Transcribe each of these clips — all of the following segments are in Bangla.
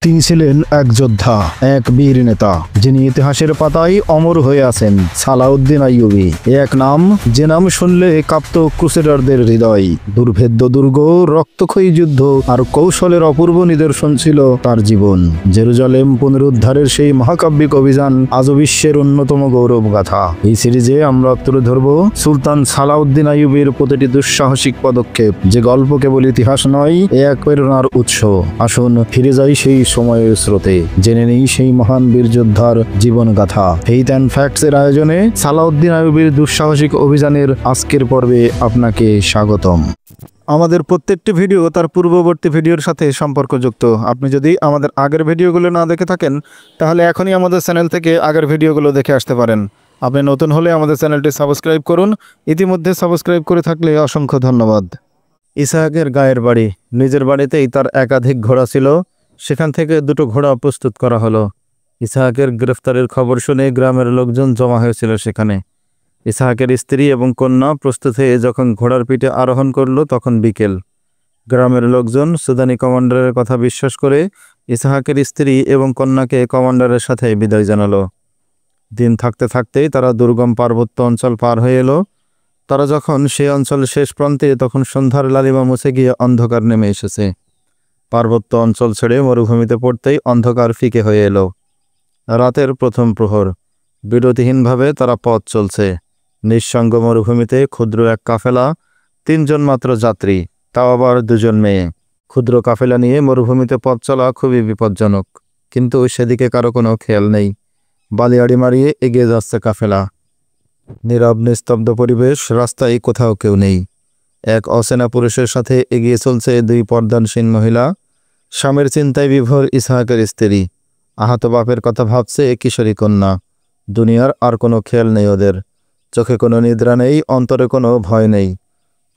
তিনি ছিলেন এক যোদ্ধা, এক বীর নেতা, যিনি ইতিহাসের পাতায় অমর হয়ে আছেন। সালাউদ্দিন আইয়ুবী এক নাম, যে নাম শুনলে কাঁপত ক্রুসেডারদের হৃদয়। দুর্ভেদ্য দুর্গ, রক্তক্ষয়ী যুদ্ধ আর কৌশলের অপূর্ব নিদর্শন ছিল তার জীবন। জেরুজালেম পুনরুদ্ধারের সেই মহাকাব্যিক অভিযান আজও বিশ্বের অন্যতম গৌরব গাথা। এই সিরিজে আমরা তুলে ধরব সুলতান সালাউদ্দিন আইয়ুবীর প্রতিটি দুঃসাহসিক পদক্ষেপ, যে গল্প কেবল ইতিহাস নয়, এক প্রেরণার উৎস। আসুন ফিরে যাই সেই সময়ের স্রোতে, জেনে নেই সেই মহান বীর যোদ্ধার জীবন গাথা। ফেইথ অ্যান্ড ফ্যাক্টস এর আয়োজনে সালাউদ্দিন আইয়ুবীর দুঃসাহসিক অভিযানের আজকের পর্বে আপনাকে স্বাগতম। আমাদের প্রত্যেকটি ভিডিও তার পূর্ববর্তী ভিডিওর সাথে সম্পর্কযুক্ত। আপনি যদি আমাদের আগের ভিডিওগুলো না দেখে থাকেন, তাহলে এখনই আমাদের চ্যানেল থেকে আগের ভিডিওগুলো দেখে আসতে পারেন। আপনি নতুন হলে আমাদের চ্যানেলটি সাবস্ক্রাইব করুন। ইতিমধ্যে সাবস্ক্রাইব করে থাকলে অসংখ্য ধন্যবাদ। ইসহাকের গায়ের বাড়ি, নিজের বাড়িতেই তার একাধিক ঘোড়া ছিল। সেখান থেকে দুটো ঘোড়া প্রস্তুত করা হলো। ইসহাকের গ্রেফতারের খবর শুনে গ্রামের লোকজন জমা হয়েছিল সেখানে। ইসহাকের স্ত্রী এবং কন্যা প্রস্তুত হয়ে যখন ঘোড়ার পিঠে আরোহণ করলো, তখন বিকেল। গ্রামের লোকজন সুদানি কমান্ডারের কথা বিশ্বাস করে ইসহাকের স্ত্রী এবং কন্যাকে কমান্ডারের সাথে বিদায় জানালো। দিন থাকতে থাকতেই তারা দুর্গম পার্বত্য অঞ্চল পার হয়ে এলো। তারা যখন সেই অঞ্চলের শেষ প্রান্তে, তখন সন্ধ্যার লালিমা মুছে গিয়ে অন্ধকার নেমে এসেছে। পার্বত্য অঞ্চল ছেড়ে মরুভূমিতে পড়তেই অন্ধকার ফিকে হয়ে এলো। রাতের প্রথম প্রহর। বিরতিহীনভাবে তারা পথ চলছে। নিঃসঙ্গ মরুভূমিতে ক্ষুদ্র এক কাফেলা, 3 জন মাত্র যাত্রী, তাও আবার 2 জন মেয়ে। ক্ষুদ্র কাফেলা নিয়ে মরুভূমিতে পথ চলা খুবই বিপজ্জনক, কিন্তু সেদিকে কারো কোনো খেয়াল নেই। বালিয়াড়ি মারিয়ে এগিয়ে যাচ্ছে কাফেলা। নীরব নিস্তব্ধ পরিবেশ, রাস্তায় কোথাও কেউ নেই। এক অচেনা পুরুষের সাথে এগিয়ে চলছে 2 পর্দানসীন মহিলা। স্বামীর চিন্তায় বিভোর ইসহাকের স্ত্রী, আহত বাপের কথা ভাবছে কিশোরী কন্যা। দুনিয়ার আর কোনো খেয়াল নেই ওদের। চোখে কোনো নিদ্রা নেই, অন্তরে কোনো ভয় নেই।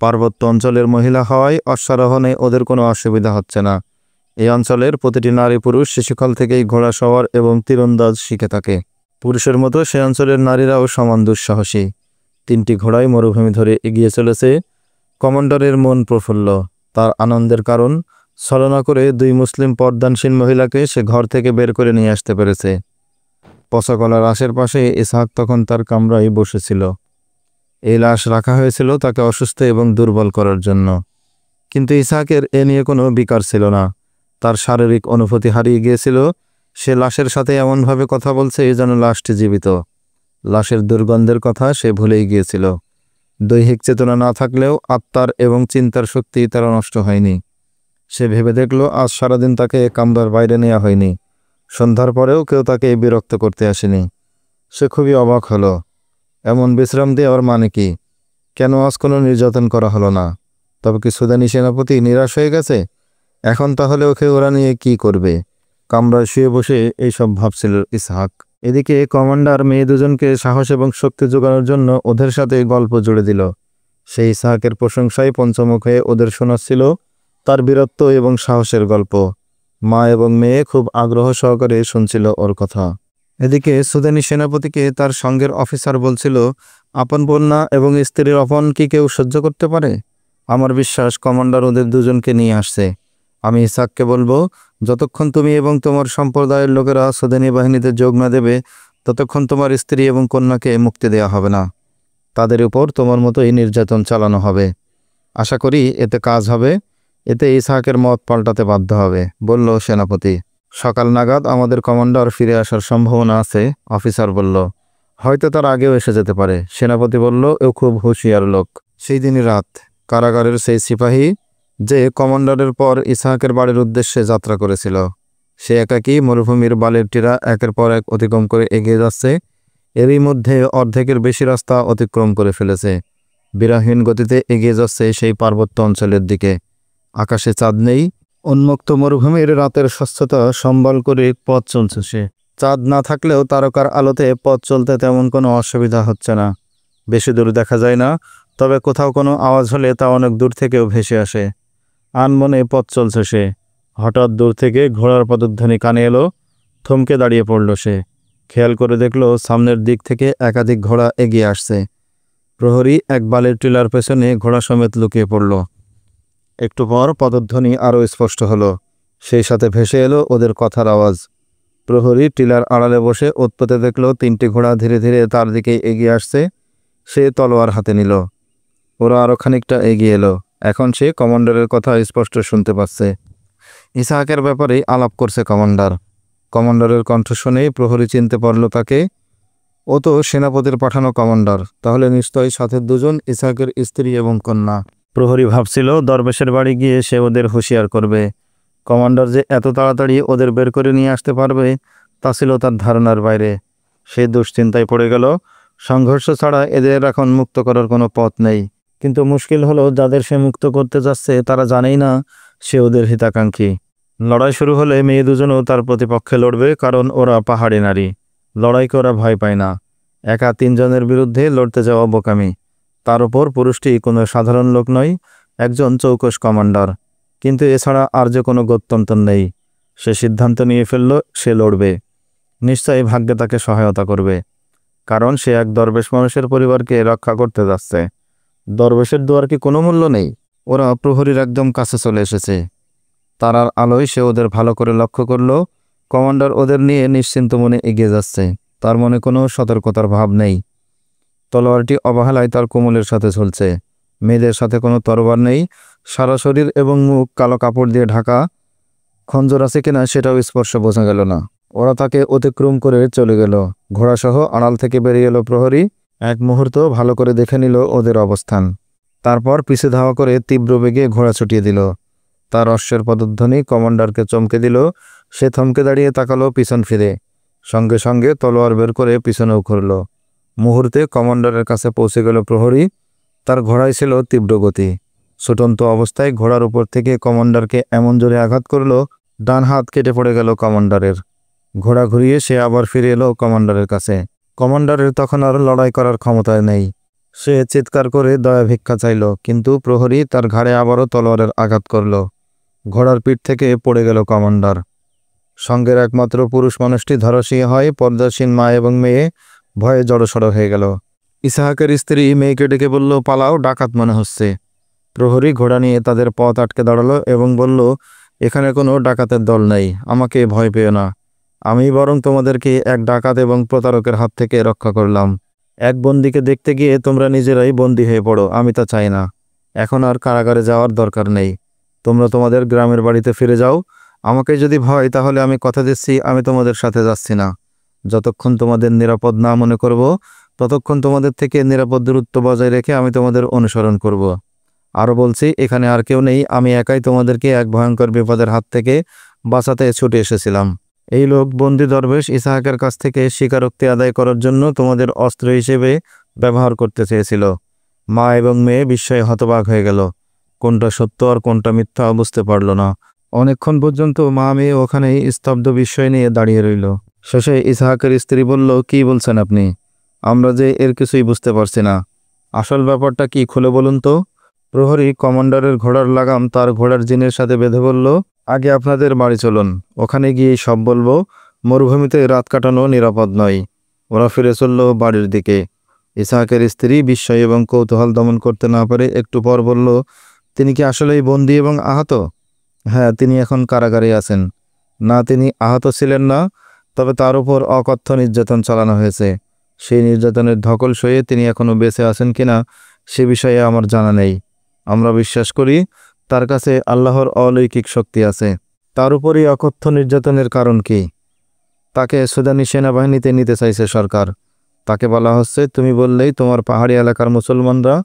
পার্বত্য অঞ্চলের মহিলা হওয়ায় অশ্বারোহণে ওদের কোনো অসুবিধা হচ্ছে না। এই অঞ্চলের প্রতিটি নারী পুরুষ শিশুকাল থেকেই ঘোড়া সওয়ার এবং তীরন্দাজ শিখে থাকে। পুরুষের মতো সে অঞ্চলের নারীরাও সমান দুঃসাহসী। 3টি ঘোড়ায় মরুভূমি ধরে এগিয়ে চলেছে। কমান্ডারের মন প্রফুল্ল। তার আনন্দের কারণ, ছলনা করে 2 মুসলিম পর্দানসীন মহিলাকে সে ঘর থেকে বের করে নিয়ে আসতে পেরেছে। পচাকলার লাশের পাশে ইসহাক তখন তার কামরায় বসেছিল। এই লাশ রাখা হয়েছিল তাকে অসুস্থ এবং দুর্বল করার জন্য। কিন্তু ইসহাকের এ নিয়ে কোনো বিকার ছিল না। তার শারীরিক অনুভূতি হারিয়ে গিয়েছিল। সে লাশের সাথে এমনভাবে কথা বলছে যেন লাশটি জীবিত। লাশের দুর্গন্ধের কথা সে ভুলেই গিয়েছিল। দৈহিক চেতনা না থাকলেও আত্মার এবং চিন্তার শক্তি তার নষ্ট হয়নি। সে ভেবে দেখল, আজ সারাদিন তাকে কামরার বাইরে নেওয়া হয়নি। সন্ধ্যার পরেও কেউ তাকে বিরক্ত করতে আসেনি। সে খুবই অবাক হলো। এমন বিশ্রাম দেওয়ার মানে কি? কেন আজ কোনো নির্যাতন করা হলো না? তবে কি সুদানি সেনাপতি নিরাশ হয়ে গেছে? এখন তাহলে ওকে ওরা নিয়ে কি করবে? কামরায় শুয়ে বসে এইসব ভাবছিল ইসহাক। এদিকে কমান্ডার মেয়ে 2 জনকে সাহস এবং শক্তি জোগানোর জন্য ওদের সাথে গল্প জুড়ে দিল। সেই ইসহাকের প্রশংসায় পঞ্চমুখ হয়ে ওদের শোনাচ্ছিল তার বীরত্ব এবং সাহসের গল্প। মা এবং মেয়ে খুব আগ্রহ সহকারে শুনছিল ওর কথা। এদিকে সুদানি সেনাপতিকে তার সঙ্গের অফিসার বলছিল, আপন কন্যা এবং স্ত্রীর অপমান কি কেউ সহ্য করতে পারে? আমার বিশ্বাস কমান্ডার ওদের 2 জনকে নিয়ে আসছে। আমি ইসহাককে বলবো, যতক্ষণ তুমি এবং তোমার সম্প্রদায়ের লোকেরা সুদানি বাহিনীতে যোগ না দেবে, ততক্ষণ তোমার স্ত্রী এবং কন্যাকে মুক্তি দেওয়া হবে না। তাদের উপর তোমার মতোই নির্যাতন চালানো হবে। আশা করি এতে কাজ হবে। এতে ইসহাকের মত পাল্টাতে বাধ্য হবে, বলল সেনাপতি। সকাল নাগাদ আমাদের কমান্ডার ফিরে আসার সম্ভাবনা আছে, অফিসার বলল। হয়তো তার আগেও এসে যেতে পারে, সেনাপতি বলল। ও খুব হুঁশিয়ার লোক। সেই দিনই রাত। কারাগারের সেই সিপাহী যে কমান্ডারের পর ইসহাকের বাড়ির উদ্দেশ্যে যাত্রা করেছিল, সে একাকী মরুভূমির বালির টিরা একের পর এক অতিক্রম করে এগিয়ে যাচ্ছে। এরই মধ্যে অর্ধেকের বেশি রাস্তা অতিক্রম করে ফেলেছে। বিরাহীন গতিতে এগিয়ে যাচ্ছে সেই পার্বত্য অঞ্চলের দিকে। আকাশে চাঁদ নেই। উন্মুক্ত মরুভূমির রাতের স্বচ্ছতা সম্বল করে পথ চলছে সে। চাঁদ না থাকলেও তারকার আলোতে পথ চলতে তেমন কোনো অসুবিধা হচ্ছে না। বেশি দূর দেখা যায় না, তবে কোথাও কোনো আওয়াজ হলে তা অনেক দূর থেকেও ভেসে আসে। আনমনে পথ চলছে সে। হঠাৎ দূর থেকে ঘোড়ার পদধ্বনি কানে এলো। থমকে দাঁড়িয়ে পড়ল সে। খেয়াল করে দেখল সামনের দিক থেকে একাধিক ঘোড়া এগিয়ে আসছে। প্রহরী এক বালির টিলার পেছনে ঘোড়া সমেত লুকিয়ে পড়ল। একটু পর পদধ্বনি আরও স্পষ্ট হলো। সেই সাথে ভেসে এলো ওদের কথার আওয়াজ। প্রহরী টিলার আড়ালে বসে উৎপতে দেখল 3টি ঘোড়া ধীরে ধীরে তার দিকে এগিয়ে আসছে। সে তলোয়ার হাতে নিল। ওরা আরও খানিকটা এগিয়ে এলো। এখন সে কমান্ডারের কথা স্পষ্ট শুনতে পাচ্ছে। ইসহাকের ব্যাপারেই আলাপ করছে কমান্ডার। কমান্ডারের কণ্ঠ শুনেই প্রহরী চিনতে পারল তাকে। ও তো সেনাপতির পাঠানো কমান্ডার, তাহলে নিশ্চয়ই সাথে দুজন ইসহাকের স্ত্রী এবং কন্যা। প্রহরী ভাবছিল দরবেশের বাড়ি গিয়ে সে ওদের হুঁশিয়ার করবে। কমান্ডার যে এত তাড়াতাড়ি ওদের বের করে নিয়ে আসতে পারবে তা ছিল তার ধারণার বাইরে। সে দুশ্চিন্তায় পড়ে গেল। সংঘর্ষ ছাড়া এদের এখন মুক্ত করার কোনো পথ নেই। কিন্তু মুশকিল হলো, যাদের সে মুক্ত করতে যাচ্ছে তারা জানেই না সে ওদের হিতাকাঙ্ক্ষী। লড়াই শুরু হলে মেয়ে দুজনও তার প্রতিপক্ষে লড়বে, কারণ ওরা পাহাড়ি নারী। লড়াইকে ওরা ভয় পায় না। একা 3 জনের বিরুদ্ধে লড়তে যাওয়া বোকামি। তার উপর পুরুষটি কোনো সাধারণ লোক নয়, একজন চৌকস কমান্ডার। কিন্তু এছাড়া আর যে কোনো গত্যন্তর নেই। সে সিদ্ধান্ত নিয়ে ফেলল, সে লড়বে। নিশ্চয়ই ভাগ্যে তাকে সহায়তা করবে, কারণ সে এক দরবেশ মানুষের পরিবারকে রক্ষা করতে যাচ্ছে। দরবেশের দোয়ার কি কোনো মূল্য নেই? ওরা প্রহরীর একদম কাছে চলে এসেছে। তারার আলোয় সে ওদের ভালো করে লক্ষ্য করল। কমান্ডার ওদের নিয়ে নিশ্চিন্ত মনে এগিয়ে যাচ্ছে। তার মনে কোনো সতর্কতার ভাব নেই। তলোয়ারটি অবহেলায় তার কোমলের সাথে ঝুলছে। মেয়েদের সাথে কোনো তরবার নেই। সারা শরীর এবং মুখ কালো কাপড় দিয়ে ঢাকা। খঞ্জর আছে কিনা সেটাও স্পর্শ বোঝা গেল না। ওরা তাকে অতিক্রম করে চলে গেল। ঘোড়াসহ আড়াল থেকে বেরিয়ে এলো প্রহরী। এক মুহূর্ত ভালো করে দেখে নিল ওদের অবস্থান। তারপর পিছে ধাওয়া করে তীব্র বেগে ঘোড়া ছুটিয়ে দিল। তার অশ্বের পদধ্বনি কমান্ডারকে চমকে দিল। সে থমকে দাঁড়িয়ে তাকালো পিছন ফিরে। সঙ্গে সঙ্গে তলোয়ার বের করে পিছনেও ঘুরল। মুহূর্তে কমান্ডারের কাছে পৌঁছে গেল প্রহরী। তার ঘোড়ায় ছিল তীব্র গতি। ছুটন্ত অবস্থায় ঘোড়ার উপর থেকে কমান্ডারকে এমন জোরে আঘাত করল, ডান হাত কেটে পড়ে গেল কমান্ডারের। ঘোড়া ঘুরিয়ে সে আবার ফিরে এলো কমান্ডারের কাছে। কমান্ডারের তখন আর লড়াই করার ক্ষমতা নেই। সে চিৎকার করে দয়া ভিক্ষা চাইল, কিন্তু প্রহরী তার ঘাড়ে আবারও তলোয়ারের আঘাত করল। ঘোড়ার পিঠ থেকে পড়ে গেল কমান্ডার। সঙ্গের একমাত্র পুরুষ মানুষটি ধরাশয়ী হয়। পর্দাসীন মা এবং মেয়ে ভয়ে জড়সড় হয়ে গেল। ইসহাকের স্ত্রী মেয়েকে ডেকে বলল, পালাও, ডাকাত মনে হচ্ছে। প্রহরী ঘোড়া নিয়ে তাদের পথ আটকে দাঁড়ালো এবং বলল, এখানে কোনো ডাকাতের দল নেই, আমাকে ভয় পেও না। আমি বরং তোমাদেরকে এক ডাকাত এবং প্রতারকের হাত থেকে রক্ষা করলাম। এক বন্দীকে দেখতে গিয়ে তোমরা নিজেরাই বন্দী হয়ে পড়ো, আমি তা চাই না। এখন আর কারাগারে যাওয়ার দরকার নেই। তোমরা তোমাদের গ্রামের বাড়িতে ফিরে যাও। আমাকে যদি ভয়, তাহলে আমি কথা দিচ্ছি আমি তোমাদের সাথে যাচ্ছি না। যতক্ষণ তোমাদের নিরাপদ না মনে করব, ততক্ষণ তোমাদের থেকে নিরাপদ দূরত্ব বজায় রেখে আমি তোমাদের অনুসরণ করব। আরও বলছি, এখানে আর কেউ নেই, আমি একাই তোমাদেরকে এক ভয়ঙ্কর বিপদের হাত থেকে বাঁচাতে ছুটে এসেছিলাম। এই লোক বন্দি দরবেশ ইসহাকের কাছ থেকে স্বীকারোক্তি আদায় করার জন্য তোমাদের অস্ত্র হিসেবে ব্যবহার করতে চেয়েছিল। মা এবং মেয়ে বিস্ময়ে হতবাক হয়ে গেল। কোনটা সত্য আর কোনটা মিথ্যা বুঝতে পারল না। অনেকক্ষণ পর্যন্ত মা মেয়ে ওখানেই স্তব্ধ বিস্ময় নিয়ে দাঁড়িয়ে রইল। শেষে ইসহাকের স্ত্রী বলল, কি বলছেন আপনি? আমরা যে এর কিছুই বুঝতে পারছি না। আসল ব্যাপারটা কি, খুলে বলুন তো। প্রহরী কমান্ডারের ঘোড়ার লাগাম তার ঘোড়ার জিনের সাথে বেঁধে বলল, আগে আপনাদের বাড়ি চলুন, ওখানে গিয়ে সব বলবো। মরুভূমিতে রাত কাটানো নিরাপদ নয়। ওরা ফিরে চলল বাড়ির দিকে। ইসহাকের স্ত্রী বিস্ময় এবং কৌতূহল দমন করতে না পারে একটু পর বলল, তিনি কি আসলেই বন্দী এবং আহত? হ্যাঁ, তিনি এখন কারাগারে আছেন। না, তিনি আহত ছিলেন না, তবে তার উপর অকথ্য নির্যাতন চালানো হয়েছে। সেই নির্যাতনের ধকল সয়ে তিনি এখনও বেঁচে আছেন কিনা সে বিষয়ে আমার জানা নেই। আমরা বিশ্বাস করি তার কাছে আল্লাহর অলৌকিক শক্তি আছে। তার উপরই অকথ্য নির্যাতনের কারণ কি? তাকে সুদানি সেনাবাহিনীতে নিতে চাইছে সরকার। তাকে বলা হচ্ছে, তুমি বললেই তোমার পাহাড়ি এলাকার মুসলমানরা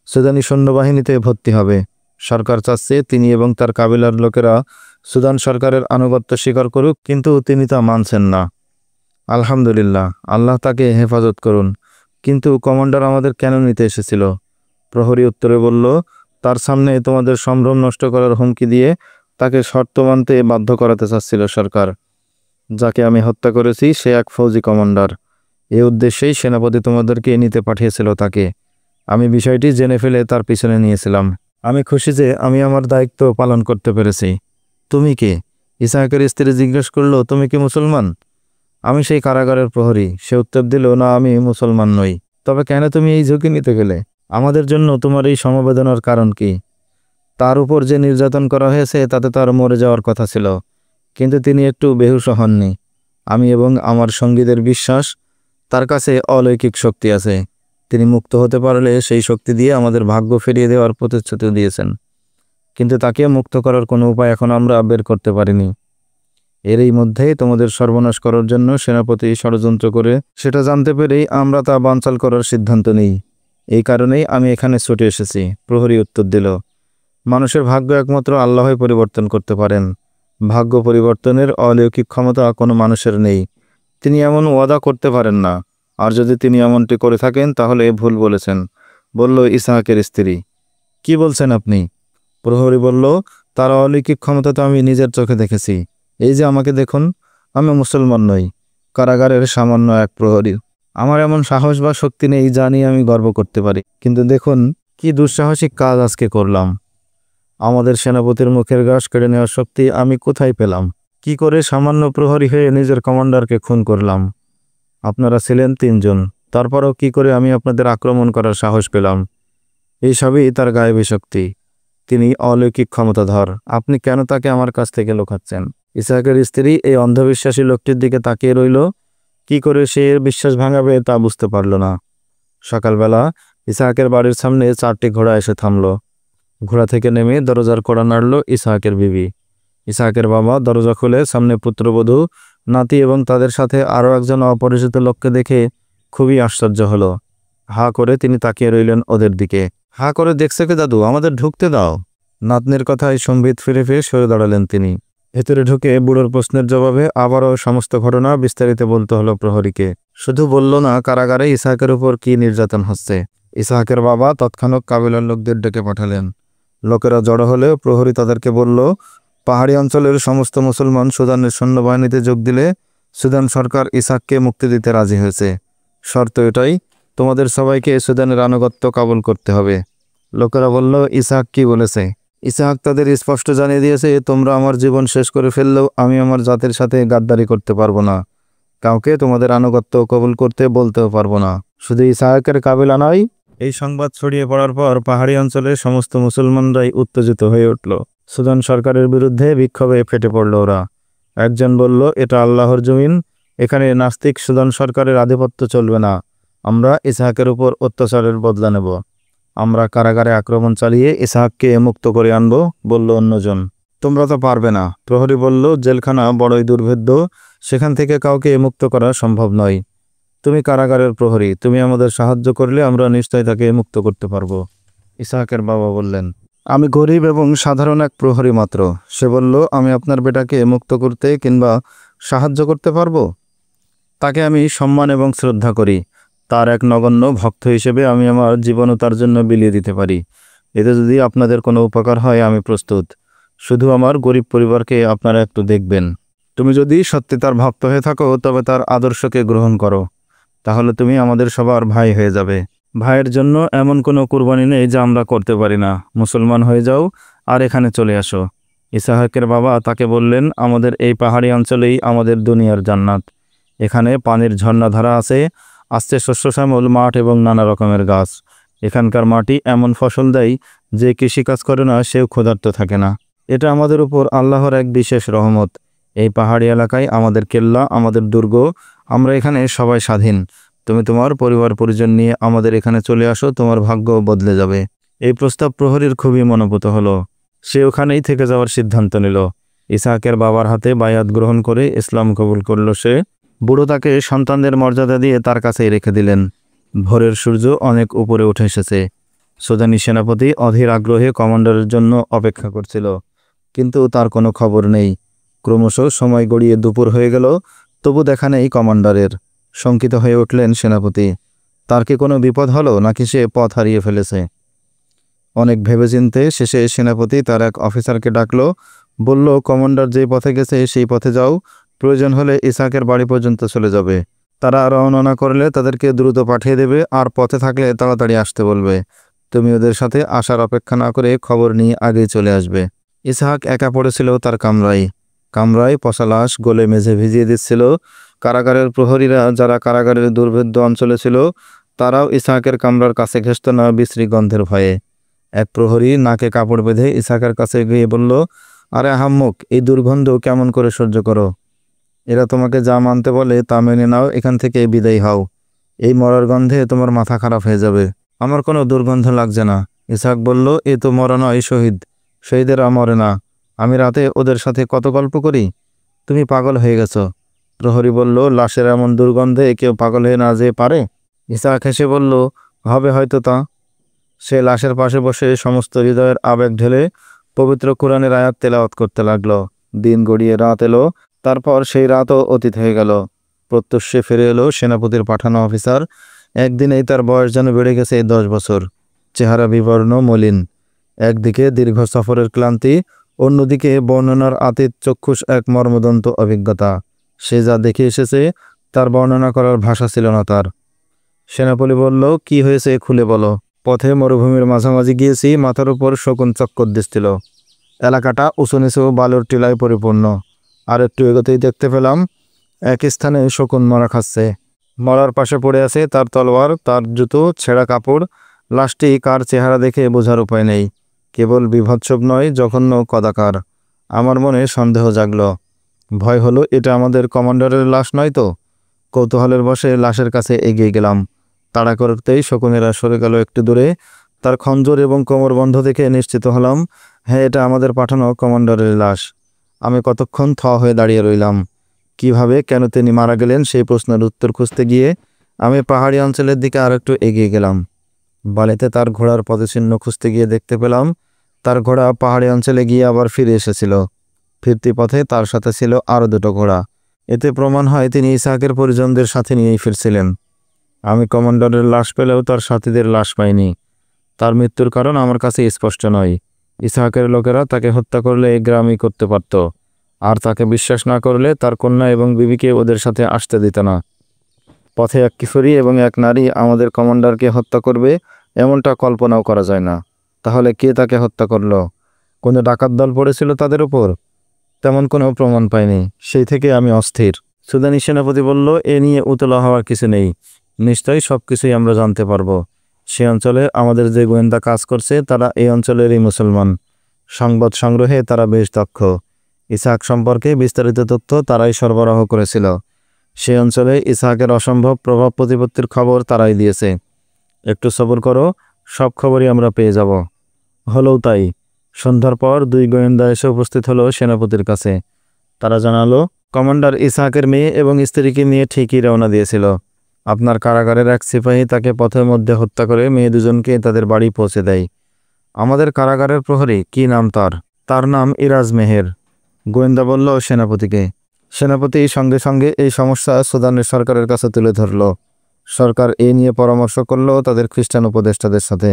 সুদানি সৈন্যবাহিনীতে ভর্তি হবে। সরকার চাচ্ছে তিনি এবং তার কাবিলার লোকেরা সুদান সরকারের আনুগত্য স্বীকার করুক, কিন্তু তিনি তা মানছেন না। আলহামদুলিল্লাহ, আল্লাহ তাকে হেফাজত করুন। কিন্তু কমান্ডার আমাদের কেন নিতে এসেছিল? প্রহরী উত্তরে বলল, তার সামনে তোমাদের সম্ভ্রম নষ্ট করার হুমকি দিয়ে তাকে শর্ত মানতে বাধ্য করাতে চাচ্ছিল সরকার। যাকে আমি হত্যা করেছি সে এক ফৌজি কমান্ডার। এই উদ্দেশ্যেই সেনাপতি তোমাদেরকে নিতে পাঠিয়েছিল তাকে। আমি বিষয়টি জেনে ফেলে তার পিছনে নিয়েছিলাম। আমি খুশি যে আমি আমার দায়িত্ব পালন করতে পেরেছি। তুমি কে? ইসহাকের স্ত্রী জিজ্ঞেস করল, তুমি কি মুসলমান? আমি সেই কারাগারের প্রহরী। সে উত্তর দিল, না, আমি মুসলমান নই। তবে কেন তুমি এই ঝুঁকি নিতে গেলে? আমাদের জন্য তোমার এই সমবেদনার কারণ কি? তার উপর যে নির্যাতন করা হয়েছে তাতে তার মরে যাওয়ার কথা ছিল। কিন্তু তিনি একটু বেহুশ হননি। আমি এবং আমার সঙ্গীদের বিশ্বাস তার কাছে অলৌকিক শক্তি আছে। তিনি মুক্ত হতে পারলে সেই শক্তি দিয়ে আমাদের ভাগ্য ফিরিয়ে দেওয়ার প্রতিশ্রুতি দিয়েছেন, কিন্তু তাকে মুক্ত করার কোনো উপায় এখন আমরা বের করতে পারিনি। এরই মধ্যেই তোমাদের সর্বনাশ করার জন্য সেনাপতি ষড়যন্ত্র করে, সেটা জানতে পেরেই আমরা তা বানচাল করার সিদ্ধান্ত নিই। এই কারণেই আমি এখানে ছুটে এসেছি। প্রহরী উত্তর দিল, মানুষের ভাগ্য একমাত্র আল্লাহই পরিবর্তন করতে পারেন। ভাগ্য পরিবর্তনের অলৌকিক ক্ষমতা কোনো মানুষের নেই। তিনি এমন ওয়াদা করতে পারেন না, আর যদি তিনি এমনটি করে থাকেন তাহলে ভুল বলেছেন, বলল ইসহাকের স্ত্রী। কি বলছেন আপনি? প্রহরী বলল, তার অলৌকিক ক্ষমতা তো আমি নিজের চোখে দেখেছি। এই যে আমাকে দেখুন, আমি মুসলমান নই, কারাগারের সামান্য এক প্রহরী। আমার এমন সাহস বা শক্তি নেই যা নিয়ে আমি গর্ব করতে পারি, কিন্তু দেখুন কি দুঃসাহসিক কাজ আজকে করলাম। আমাদের সেনাপতির মুখের ঘাস কেড়ে নেওয়ার শক্তি আমি কোথায় পেলাম? কি করে সামান্য প্রহরী হয়ে নিজের কমান্ডারকে খুন করলাম? আপনারা ছিলেন 3 জন, তারপরও কি করে আমি আপনাদের আক্রমণ করার সাহস পেলাম? এই সবই তার গায়েবী শক্তি। তিনি অলৌকিক ক্ষমতাধর। আপনি কেন তাকে আমার কাছ থেকে লুকাচ্ছেন? ইসহাকের স্ত্রী এই অন্ধবিশ্বাসী লোকটির দিকে তাকিয়ে রইল। কি করে সে এর বিশ্বাস ভাঙাবে তা বুঝতে পারল না। সকালবেলা ইসহাকের বাড়ির সামনে 4টি ঘোড়া এসে থামল। ঘোড়া থেকে নেমে দরজার কড়া নাড়ল ইসহাকের বিবি। ইসহাকের বাবা দরজা খুলে সামনে পুত্রবধূ, নাতি এবং তাদের সাথে আরও একজন অপরিচিত লোককে দেখে খুবই আশ্চর্য হলো। হা করে তিনি তাকিয়ে রইলেন ওদের দিকে। হা করে দেখছে কে দাদু, আমাদের ঢুকতে দাও। নাতনির কথায় সম্বিত ফিরে ফিরে সরে দাঁড়ালেন তিনি। ভেতরে ঢুকে বুড়োর প্রশ্নের জবাবে আবারও সমস্ত ঘটনা বিস্তারিত বলতে হলো প্রহরীকে। শুধু বলল না কারাগারে ইসহাকের উপর কি নির্যাতন হচ্ছে। ইসহাকের বাবা তৎক্ষণাৎ কাবিলার লোকদের ডেকে পাঠালেন। লোকেরা জড়ো হলে প্রহরী তাদেরকে বলল, পাহাড়ি অঞ্চলের সমস্ত মুসলমান সুদানের সৈন্যবাহিনীতে যোগ দিলে সুদান সরকার ইসহাককে মুক্তি দিতে রাজি হয়েছে। শর্ত এটাই, তোমাদের সবাইকে সুদানের আনুগত্য কবুল করতে হবে। লোকেরা বলল, ইসহাক কি বলেছে? ইসহাক তাদের স্পষ্ট জানিয়ে দিয়েছে, তোমরা আমার জীবন শেষ করে ফেললেও আমি আমার জাতির সাথে গাদ্দারি করতে পারবো না। কাউকে তোমাদের আনুগত্য কবুল করতে বলতেও পারবো না। শুধু ইসহাকের কাবিলা নয়, এই সংবাদ ছড়িয়ে পড়ার পর পাহাড়ি অঞ্চলের সমস্ত মুসলমানরাই উত্তেজিত হয়ে উঠল। সুদান সরকারের বিরুদ্ধে বিক্ষোভে ফেটে পড়ল ওরা। একজন বলল, এটা আল্লাহর জমিন, এখানে নাস্তিক সুদান সরকারের আধিপত্য চলবে না। আমরা ইসহাকের উপর অত্যাচারের বদলা নেব। আমরা কারাগারে আক্রমণ চালিয়ে ইসহাককে মুক্ত করে আনব, বলল অন্যজন। তোমরা তো পারবে না, প্রহরী বলল, জেলখানা বড়ই দুর্ভেদ্য, সেখান থেকে কাউকে মুক্ত করা সম্ভব নয়। তুমি কারাগারের প্রহরী, তুমি আমাদের সাহায্য করলে আমরা নিশ্চয় তাকে মুক্ত করতে পারবো। ইসহাকের বাবা বললেন, আমি গরিব এবং সাধারণ এক প্রহরী মাত্র। সে বলল, আমি আপনার বেটাকে মুক্ত করতে কিংবা সাহায্য করতে পারবো। তাকে আমি সম্মান এবং শ্রদ্ধা করি। তার এক নগণ্য ভক্ত হিসেবে আমি আমার জীবনও তার জন্য বিলিয়ে দিতে পারি। এতে যদি আপনাদের কোনো উপকার হয় আমি প্রস্তুত। শুধু আমার গরিব পরিবারকে আপনারা একটু দেখবেন। তুমি যদি সত্যি তার ভক্ত হয়ে থাকো তবে তার আদর্শকে গ্রহণ করো, তাহলে তুমি আমাদের সবার ভাই হয়ে যাবে। ভাইয়ের জন্য এমন কোনো কুরবানি নেই যা আমরা করতে পারি না। মুসলমান হয়ে যাও আর এখানে চলে আসো। ইসহাকের বাবা তাকে বললেন, আমাদের এই পাহাড়ি অঞ্চলেই আমাদের দুনিয়ার জান্নাত। এখানে পানির ঝর্ণাধারা আছে, আসছে শস্য শ্যামল মাঠ এবং নানা রকমের গাছ। এখানকার মাটি এমন ফসল দেয় যে কৃষিকাজ করে না সেও ক্ষুধার্ত থাকে না। এটা আমাদের উপর আল্লাহর এক বিশেষ রহমত। এই পাহাড়ি এলাকায় আমাদের কেল্লা, আমাদের দুর্গ, আমরা এখানে সবাই স্বাধীন। তুমি তোমার পরিবার পরিজন নিয়ে আমাদের এখানে চলে আসো, তোমার ভাগ্য বদলে যাবে। এই প্রস্তাব প্রহরীর খুবই মনোভূত হলো। সে ওখানেই থেকে যাওয়ার সিদ্ধান্ত নিল। ইসহাকের বাবার হাতে বায়াত গ্রহণ করে ইসলাম কবুল করল সে। বুড়ো তাকে সন্তানদের মর্যাদা দিয়ে তার কাছেই রেখে দিলেন। ভোরের সূর্য অনেক উপরে উঠে এসেছে। সুদানি সেনাপতি অধীর আগ্রহে কমান্ডারের জন্য অপেক্ষা করছিল, কিন্তু তার কোনো খবর নেই। ক্রমশ সময় গড়িয়ে দুপুর হয়ে গেল, তবু দেখা নেই কমান্ডারের। শঙ্কিত হয়ে উঠলেন সেনাপতি। তার কি কোনো বিপদ হলো, নাকি সে পথ হারিয়ে ফেলেছে? অনেক ভেবেচিন্তে শেষে সেনাপতি তার এক অফিসারকে ডাকল। বলল, কমান্ডার যেই পথে গেছে সেই পথে যাও, প্রয়োজন হলে ইসহাকের বাড়ি পর্যন্ত চলে যাবে। তারা রওনা না করলে তাদেরকে দ্রুত পাঠিয়ে দেবে, আর পথে থাকলে তাড়াতাড়ি আসতে বলবে। তুমি ওদের সাথে আসার অপেক্ষা না করে খবর নিয়ে আগেই চলে আসবে। ইসহাক একা পড়েছিল তার কামরায় পচা লাশ গলে মেঝে ভিজিয়ে দিচ্ছিল। কারাগারের প্রহরীরা, যারা কারাগারের দুর্ভেদ্য অঞ্চলে ছিল, তারাও ইসহাকের কামরার কাছে ঘেঁষত না বিশ্রী গন্ধের ভয়ে। এক প্রহরী নাকে কাপড় বেঁধে ইসহাকের কাছে গিয়ে বলল, আরে আহাম্মক, এই দুর্গন্ধ কেমন করে সহ্য করো? এরা তোমাকে যা মানতে বলে তা মেনে নাও, এখান থেকে বিদায় হও। এই মরার গন্ধে তোমার মাথা খারাপ হয়ে যাবে। আমার কোনো দুর্গন্ধ লাগছে না। ইসহাক বলল, এ তো মরা নয়, শহীদ। শহীদেরা মরে না। আমি রাতে ওদের সাথে কত গল্প করি। তুমি পাগল হয়ে গেছো। প্রহরী বলল, লাশের এমন দুর্গন্ধে কেউ পাগল হয়ে না যে পারে? ইসহাক হেসে বলল, হবে হয়তো তা। সে লাশের পাশে বসে সমস্ত হৃদয়ের আবেগ ঢেলে পবিত্র কোরআনের আয়াত তেলাওয়াত করতে লাগলো। দিন গড়িয়ে রাত এলো। তারপর সেই রাতও অতীত হয়ে গেল। প্রত্যুষে ফিরে এলো সেনাপতির পাঠানো অফিসার। একদিনেই তার বয়স যেন বেড়ে গেছে 10 বছর। চেহারা বিবর্ণ, মলিন। একদিকে দীর্ঘ সফরের ক্লান্তি, অন্যদিকে বর্ণনার আতীত চক্ষুষ এক মর্মদন্ত অভিজ্ঞতা। সে যা দেখে এসেছে তার বর্ণনা করার ভাষা ছিল না তার। সেনাপতি বলল, কি হয়েছে খুলে বলো। পথে মরুভূমির মাঝামাঝি গিয়েছি, মাথার উপর শকুন চক্কর দিচ্ছিল। এলাকাটা উঁচু নিচু বালুর টিলায় পরিপূর্ণ। আর একটু এগোতেই দেখতে পেলাম এক স্থানে শকুন মরা খাচ্ছে। মরার পাশে পড়ে আছে তার তলোয়ার, তার জুতো, ছেঁড়া কাপড়। লাশটি কার চেহারা দেখে বোঝার উপায় নেই। কেবল বিভৎসব নয়, জঘন্য, কদাকার। আমার মনে সন্দেহ জাগল। ভয় হলো, এটা আমাদের কমান্ডারের লাশ নয় তো? কৌতূহলের বশে লাশের কাছে এগিয়ে গেলাম। তাড়া করতেই শকুনেরা সরে গেল একটু দূরে। তার খঞ্জর এবং কোমর বন্ধ দেখে নিশ্চিত হলাম, হ্যাঁ, এটা আমাদের পাঠানো কমান্ডারের লাশ। আমি কতক্ষণ হয়ে দাঁড়িয়ে রইলাম। কিভাবে, কেন তিনি মারা গেলেন সেই প্রশ্নের উত্তর খুঁজতে গিয়ে আমি পাহাড়ি অঞ্চলের দিকে আরেকটু এগিয়ে গেলাম। বালিতে তার ঘোড়ার পদচিহ্ন খুঁজতে গিয়ে দেখতে পেলাম তার ঘোড়া পাহাড়ি অঞ্চলে গিয়ে আবার ফিরে এসেছিল। ফিরতি পথে তার সাথে ছিল আরও 2টো ঘোড়া। এতে প্রমাণ হয় তিনি ইসহাকের পরিজনদের সাথে নিয়েই ফিরছিলেন। আমি কমান্ডারের লাশ পেলেও তার সাথীদের লাশ পাইনি। তার মৃত্যুর কারণ আমার কাছে স্পষ্ট নয়। ইসহাকের লোকেরা তাকে হত্যা করলে এই গ্রামই করতে পারত, আর তাকে বিশ্বাস না করলে তার কন্যা এবং বিবিকে ওদের সাথে আসতে দিত না। পথে এক কিশোরী এবং এক নারী আমাদের কমান্ডারকে হত্যা করবে এমনটা কল্পনাও করা যায় না। তাহলে কে তাকে হত্যা করলো? কোনো ডাকাত দল পড়েছিল তাদের উপর? তেমন কোনো প্রমাণ পাইনি। সেই থেকে আমি অস্থির। সুদানি সেনাপতি বলল, এ নিয়ে উতলা হওয়ার কিছু নেই। নিশ্চয়ই সব কিছুই আমরা জানতে পারবো। সে অঞ্চলে আমাদের যে গোয়েন্দা কাজ করছে তারা এই অঞ্চলেরই মুসলমান। সংবাদ সংগ্রহে তারা বেশ দক্ষ। ইসহাক সম্পর্কে বিস্তারিত তথ্য তারাই সরবরাহ করেছিল। সে অঞ্চলে ইসহাকের অসম্ভব প্রভাব প্রতিপত্তির খবর তারাই দিয়েছে। একটু সবর করো, সব খবরই আমরা পেয়ে যাব। হলেও তাই। সন্ধ্যার পর 2 গোয়েন্দা এসে উপস্থিত হলো সেনাপতির কাছে। তারা জানালো, কমান্ডার ইসহাকের মেয়ে এবং স্ত্রীকে নিয়ে ঠিকই রওনা দিয়েছিল। আপনার কারাগারের এক সিপাহী তাকে পথের মধ্যে হত্যা করে মেয়ে দুজনকে তাদের বাড়ি পৌঁছে দেয়। আমাদের কারাগারের প্রহরী? কি নাম তার? তার নাম ইরাজ মেহের। গোয়েন্দা বলল সেনাপতিকে। সেনাপতি সঙ্গে সঙ্গে এই সমস্যা সুদানের সরকারের কাছে তুলে ধরল। সরকার এ নিয়ে পরামর্শ করল তাদের খ্রিস্টান উপদেষ্টাদের সাথে।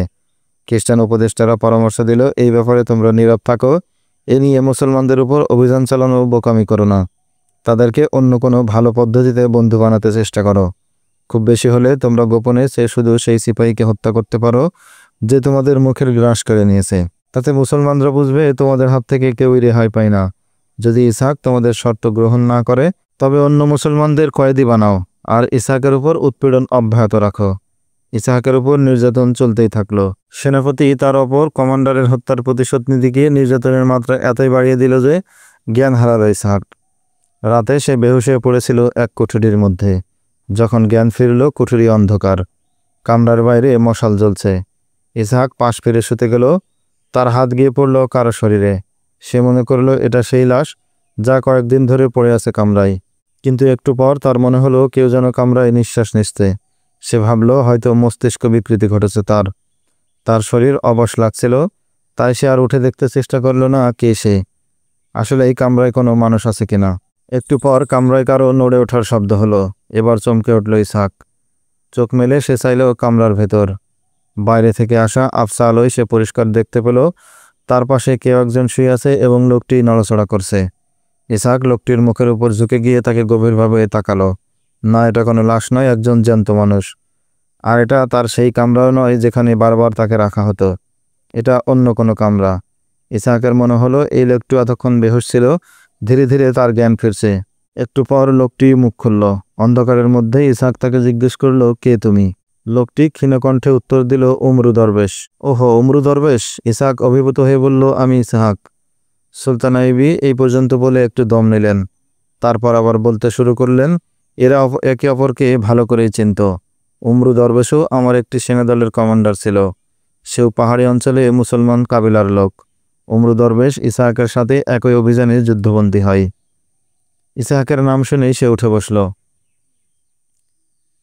খ্রিস্টান উপদেষ্টারা পরামর্শ দিল, এই ব্যাপারে তোমরা নীরব থাকো। এ নিয়ে মুসলমানদের উপর অভিযান চালানো বোকামি করো না। তাদেরকে অন্য কোনো ভালো পদ্ধতিতে বন্ধু বানাতে চেষ্টা করো। খুব বেশি হলে তোমরা গোপনে শুধু সেই সিপাহীকে হত্যা করতে পারো যে তোমাদের মুখের গ্রাস করে নিয়েছে। তাতে মুসলমানরা বুঝবে তোমাদের হাত থেকে কেউই রেহাই পায় না। যদি ইসহাক তোমাদের শর্ত গ্রহণ না করে তবে অন্য মুসলমানদের কয়েদি বানাও আর ইসহাকের উপর উৎপীড়ন অব্যাহত রাখো। ইসহাকের উপর নির্যাতন চলতেই থাকলো। সেনাপতি তার ওপর কমান্ডারের হত্যার প্রতিশোধ নিতে গিয়ে নির্যাতনের মাত্রা এতই বাড়িয়ে দিল যে জ্ঞান হারালো ইসহাক। রাতে সে বেহুশ হয়ে পড়েছিল এক কুঠুরির মধ্যে। যখন জ্ঞান ফিরল, কুঠুরি অন্ধকার। কামরার বাইরে মশাল জ্বলছে। ইসহাক পাশ ফিরে শুতে গেল। তার হাত গিয়ে পড়ল কারো শরীরে। সে মনে করল এটা সেই লাশ যা কয়েকদিন ধরে পড়ে আছে কামরায়। কিন্তু একটু পর তার মনে হলো কেউ যেন কামরায় নিঃশ্বাস নিচ্ছে। সে ভাবল হয়তো মস্তিষ্ক বিকৃতি ঘটেছে তার। তার শরীর অবশ লাগছিল, তাই সে আর উঠে দেখতে চেষ্টা করল না কে সে। আসলে এই কামরায় কোনো মানুষ আছে কিনা। একটু পর কামরায় কারো নড়ে ওঠার শব্দ হলো। এবার চমকে উঠল ইসহাক। চোখ মেলে সে চাইল কামরার ভেতর। বাইরে থেকে আসা আবছা আলোয় সে পরিষ্কার দেখতে পেল তার পাশে কেউ একজন শুয়ে আছে এবং লোকটি নড়াচড়া করছে। ইসহাক লোকটির মুখের উপর ঝুঁকে গিয়ে তাকে গভীরভাবে তাকালো। না, এটা কোনো লাশ নয়, একজন জ্যান্ত মানুষ। আর এটা তার সেই কামরাও নয় যেখানে বারবার তাকে রাখা হতো। এটা অন্য কোনো কামরা। ইসহাকের মনে হলো এই লোকটি এতক্ষণ বেহুশ ছিল, ধীরে ধীরে তার জ্ঞান ফিরছে। একটু পর লোকটি মুখ খুলল। অন্ধকারের মধ্যে ইসহাক তাকে জিজ্ঞেস করল, কে তুমি? লোকটি ক্ষীণকণ্ঠে উত্তর দিল, উমরু দরবেশ। ওহো, উমরু দরবেশ। ইসহাক অভিভূত হয়ে বলল, আমি ইসহাক। সুলতান আইয়ুবী এই পর্যন্ত বলে একটু দম নিলেন। তারপর আবার বলতে শুরু করলেন, এরা একে অপরকে ভালো করেই চিনত। উমরু দরবেশও আমার একটি সেনাদলের কমান্ডার ছিল। সেও পাহাড়ি অঞ্চলে মুসলমান কাবিলার লোক। উমরু দরবেশ ইসহাকের সাথে একই অভিযানে যুদ্ধবন্দী হয়। ইসহাকের নাম শুনেই সে উঠে বসল।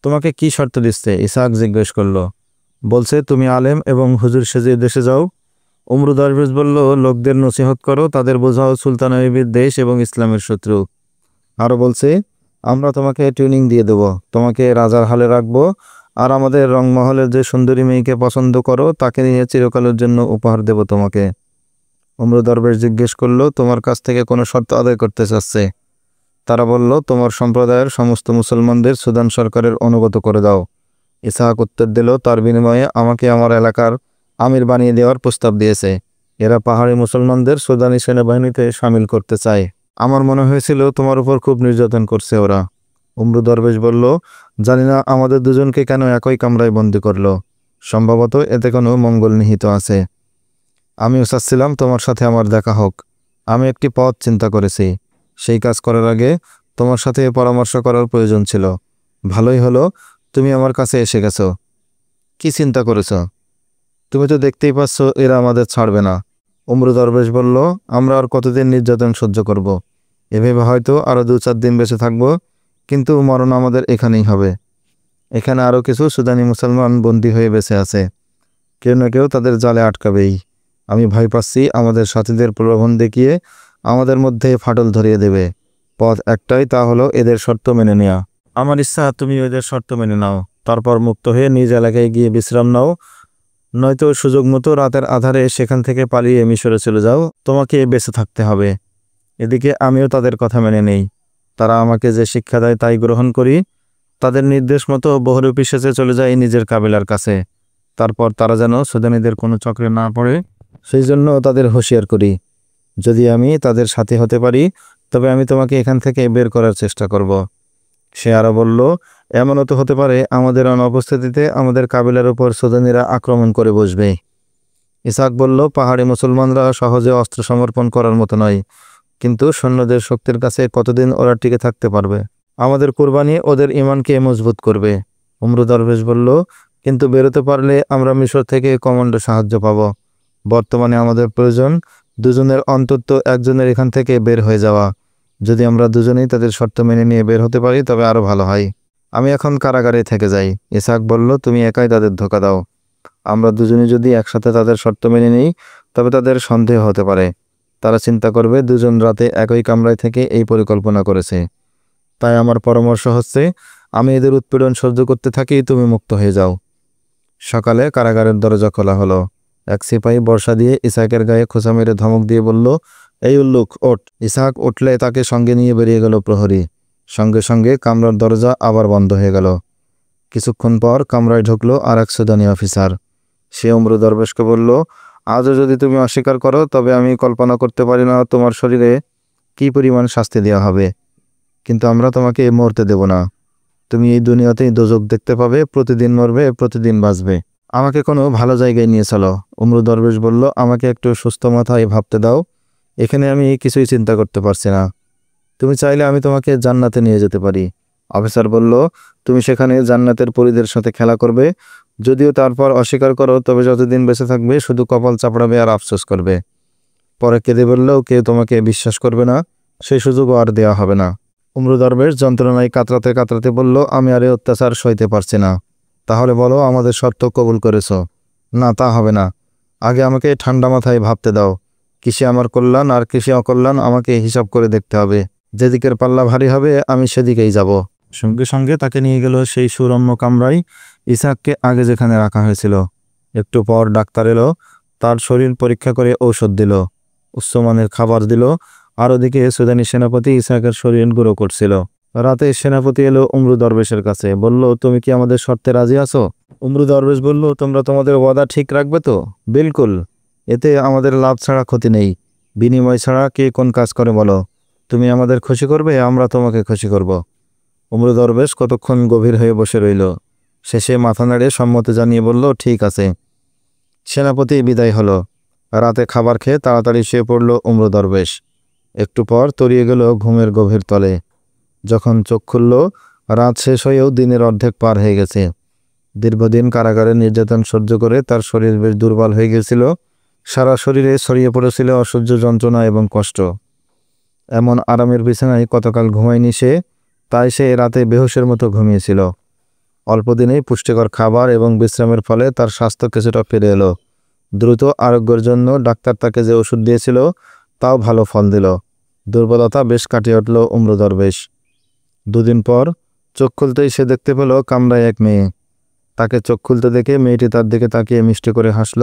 তোমাকে কি শর্ত দিচ্ছে? ইসহাক জিজ্ঞেস করল। বলছে তুমি আলেম এবং হুজুর সেজে দেশে যাও। উমরু দরবেশ বলল, লোকদের নসিহত করো, তাদের বোঝাও সুলতান আইয়ুবীর দেশ এবং ইসলামের শত্রু। আরও বলছে, আমরা তোমাকে ট্রেনিং দিয়ে দেব, তোমাকে রাজার হালে রাখবো, আর আমাদের রংমহলের যে সুন্দরী মেয়েকে পছন্দ করো তাকে নিয়ে চিরকালের জন্য উপহার দেব তোমাকে। উমরু দরবেশ জিজ্ঞেস করল, তোমার কাছ থেকে কোনো শর্ত আদায় করতে চাচ্ছে? তারা বলল, তোমার সম্প্রদায়ের সমস্ত মুসলমানদের সুদান সরকারের অনুগত করে দাও। ইসহাক উত্তর দিল, তার বিনিময়ে আমাকে আমার এলাকার আমির বানিয়ে দেওয়ার প্রস্তাব দিয়েছে। এরা পাহাড়ি মুসলমানদের সুদানি সেনাবাহিনীতে সামিল করতে চায়। আমার মনে হয়েছিল তোমার উপর খুব নির্যাতন করছে ওরা। উমরু দরবেশ বলল, জানি না আমাদের দুজনকে কেন একই কামরায় বন্দি করলো। সম্ভবত এতে কোনো মঙ্গল নিহিত আছে। আমিও চাচ্ছিলাম তোমার সাথে আমার দেখা হোক। আমি একটি পথ চিন্তা করেছি। সেই কাজ করার আগে তোমার সাথে পরামর্শ করার প্রয়োজন ছিল। ভালোই হলো তুমি আমার কাছে এসে গেছো। কি চিন্তা করেছ? তুমি তো দেখতেই পাচ্ছ এরা আমাদের ছাড়বে না। উমরু দরবেশ বলল, আমরা আর কতদিন নির্যাতন সহ্য করব। এভাবে হয়তো আরও 2-4 দিন বেঁচে থাকব, কিন্তু মরণ আমাদের এখানেই হবে। এখানে আরও কিছু সুদানি মুসলমান বন্দী হয়ে বেঁচে আছে। কেউ না কেউ তাদের জালে আটকাবেই। আমি ভয় পাচ্ছি আমাদের সাথীদের প্রলোভন দেখিয়ে আমাদের মধ্যে ফাটল ধরিয়ে দেবে। পথ একটাই, তা হলো এদের শর্ত মেনে নেওয়া। আমার ইচ্ছা তুমি এদের শর্ত মেনে নাও, তারপর মুক্ত হয়ে নিজ এলাকায় গিয়ে বিশ্রাম নাও, নয়তো সুযোগ মতো রাতের আধারে সেখান থেকে পালিয়ে মিশরে চলে যাও। তোমাকে বেঁচে থাকতে হবে। এদিকে আমিও তাদের কথা মেনে নেই। তারা আমাকে যে শিক্ষা দেয় তাই গ্রহণ করি। তাদের নির্দেশ মতো বহুরূপী সেচে চলে যায় নিজের কাবিলার কাছে। তারপর তারা যেন সুদানীদের কোনো চক্রে না পড়ে, সেই জন্য তাদের হুঁশিয়ার করি। যদি আমি তাদের সাথে হতে পারি তবে আমি তোমাকে এখান থেকে বের করার চেষ্টা করব। সে আরও বলল, এমনও তো হতে পারে আমাদের অনুপস্থিতিতে আমাদের কাবিলার উপর সুদানীরা আক্রমণ করে বসবে। ইসহাক বলল, পাহাড়ি মুসলমানরা সহজে অস্ত্র সমর্পণ করার মতো নয়, কিন্তু সৈন্যদের শক্তির কাছে কতদিন ওরা টিকে থাকতে পারবে? আমাদের কুরবানি ওদের ঈমানকে মজবুত করবে। উমরু দরবেশ বলল, কিন্তু বেরোতে পারলে আমরা মিশর থেকে কমান্ডো সাহায্য পাব। বর্তমানে আমাদের প্রয়োজন দুজনের অন্তত একজনের এখান থেকে বের হয়ে যাওয়া। যদি আমরা দুজনেই তাদের শর্ত মেনে নিয়ে বের হতে পারি তবে আরও ভালো হয়। আমি এখন কারাগারে থেকে যাই। ইসহাক বলল, তুমি একাই তাদের ধোঁকা দাও। আমরা দুজনে যদি একসাথে তাদের শর্ত মেনে নিই তবে তাদের সন্দেহ হতে পারে। তারা চিন্তা করবে দুজন রাতে একই কামরায় থেকে এই পরিকল্পনা করেছে। তাই আমার পরামর্শ হচ্ছে, আমি এদের উৎপীড়ন সহ্য করতে থাকি, তুমি মুক্ত হয়ে যাও। সকালে কারাগারের দরজা খোলা হলো। এক সিপাহী বর্শা দিয়ে ইসহাকের গায়ে খোঁচা মেরে ধমক দিয়ে বলল, এই উল্লুক, ওঠ। ইসহাক উঠলে তাকে সঙ্গে নিয়ে বেরিয়ে গেল প্রহরী। সঙ্গে সঙ্গে কামরার দরজা আবার বন্ধ হয়ে গেল। কিছুক্ষণ পর কামরায় ঢুকলো আর এক সুদানি অফিসার। সে উমরু দরবেশকে বলল, আজও যদি তুমি অস্বীকার করো তবে আমি কল্পনা করতে পারি না তোমার শরীরে কী পরিমাণ শাস্তি দেওয়া হবে। কিন্তু আমরা তোমাকে মরতে দেব না। তুমি এই দুনিয়াতেই দোজখ দেখতে পাবে, প্রতিদিন মরবে, প্রতিদিন বাঁচবে। আমাকে কোনো ভালো জায়গায় নিয়ে চলো। উমরু দরবেশ বলল, আমাকে একটু সুস্থ মাথায় ভাবতে দাও। এখানে আমি কিছুই চিন্তা করতে পারছি না। তুমি চাইলে আমি তোমাকে জান্নাতে নিয়ে যেতে পারি। অফিসার বলল, তুমি সেখানে জান্নাতের পরীদের সাথে খেলা করবে। যদিও তারপর অস্বীকার করো তবে যতদিন বেঁচে থাকবে শুধু কপাল চাপড়াবে আর আফসোস করবে। পরে কেঁদে বললেও কেউ তোমাকে বিশ্বাস করবে না, সেই সুযোগও আর দেওয়া হবে না। উমরু দরবেশ যন্ত্রণায় কাতরাতে কাতরাতে বলল, আমি আর এই অত্যাচার সইতে পারছি না। তাহলে বলো, আমাদের শর্ত কবুল করেছ? না, তা হবে না। আগে আমাকে ঠান্ডা মাথায় ভাবতে দাও। কিসে আমার কল্যাণ আর কিসে অকল্যাণ আমাকে হিসাব করে দেখতে হবে। যেদিকের পাল্লা ভারী হবে আমি সেদিকেই যাব। সঙ্গে সঙ্গে তাকে নিয়ে গেল সেই সুরম্য কামরায়, ইসহাককে আগে যেখানে রাখা হয়েছিল। একটু পর ডাক্তার এলো, তার শরীর পরীক্ষা করে ঔষধ দিল, উচ্চমানের খাবার দিল। আর ওদিকে সুদানি সেনাপতি ইসহাকের শরীর গুঁড়ো করছিল। রাতে সেনাপতি এলো উমরু দরবেশের কাছে, বলল, তুমি কি আমাদের শর্তে রাজি আছো? উমরু দরবেশ বলল, তোমরা তোমাদের ওয়াদা ঠিক রাখবে তো? বিলকুল। এতে আমাদের লাভ ছাড়া ক্ষতি নেই। বিনিময় ছাড়া কে কোন কাজ করে বলো? তুমি আমাদের খুশি করবে, আমরা তোমাকে খুশি করব। উমরু দরবেশ কতক্ষণ গভীর হয়ে বসে রইল। শেষে মাথা নাড়ে সম্মতি জানিয়ে বলল, ঠিক আছে। সেনাপতি বিদায় হলো। রাতে খাবার খেয়ে তাড়াতাড়ি শুয়ে পড়ল উমরু দরবেশ। একটু পর তলিয়ে গেল ঘুমের গভীর তলে। যখন চোখ খুলল, রাত শেষ হয়েও দিনের অর্ধেক পার হয়ে গেছে। দীর্ঘদিন কারাগারে নির্যাতন সহ্য করে তার শরীর বেশ দুর্বল হয়ে গেছিল। সারা শরীরে ছড়িয়ে পড়েছিল অসহ্য যন্ত্রণা এবং কষ্ট। এমন আরামের বিছানায় কতকাল ঘুমায়নি সে, তাই সে রাতে বেহুশের মতো ঘুমিয়েছিল। অল্প দিনেই পুষ্টিকর খাবার এবং বিশ্রামের ফলে তার স্বাস্থ্য কিছুটা ফিরে এলো। দ্রুত আরোগ্যের জন্য ডাক্তার তাকে যে ওষুধ দিয়েছিল তাও ভালো ফল দিল। দুর্বলতা বেশ কাটিয়ে উঠল উমরু দরবেশ। দুদিন পর চোখ খুলতেই সে দেখতে পেল কামরায় এক মেয়ে। তাকে চোখ খুলতে দেখে মেয়েটি তার দিকে তাকিয়ে মিষ্টি করে হাসল।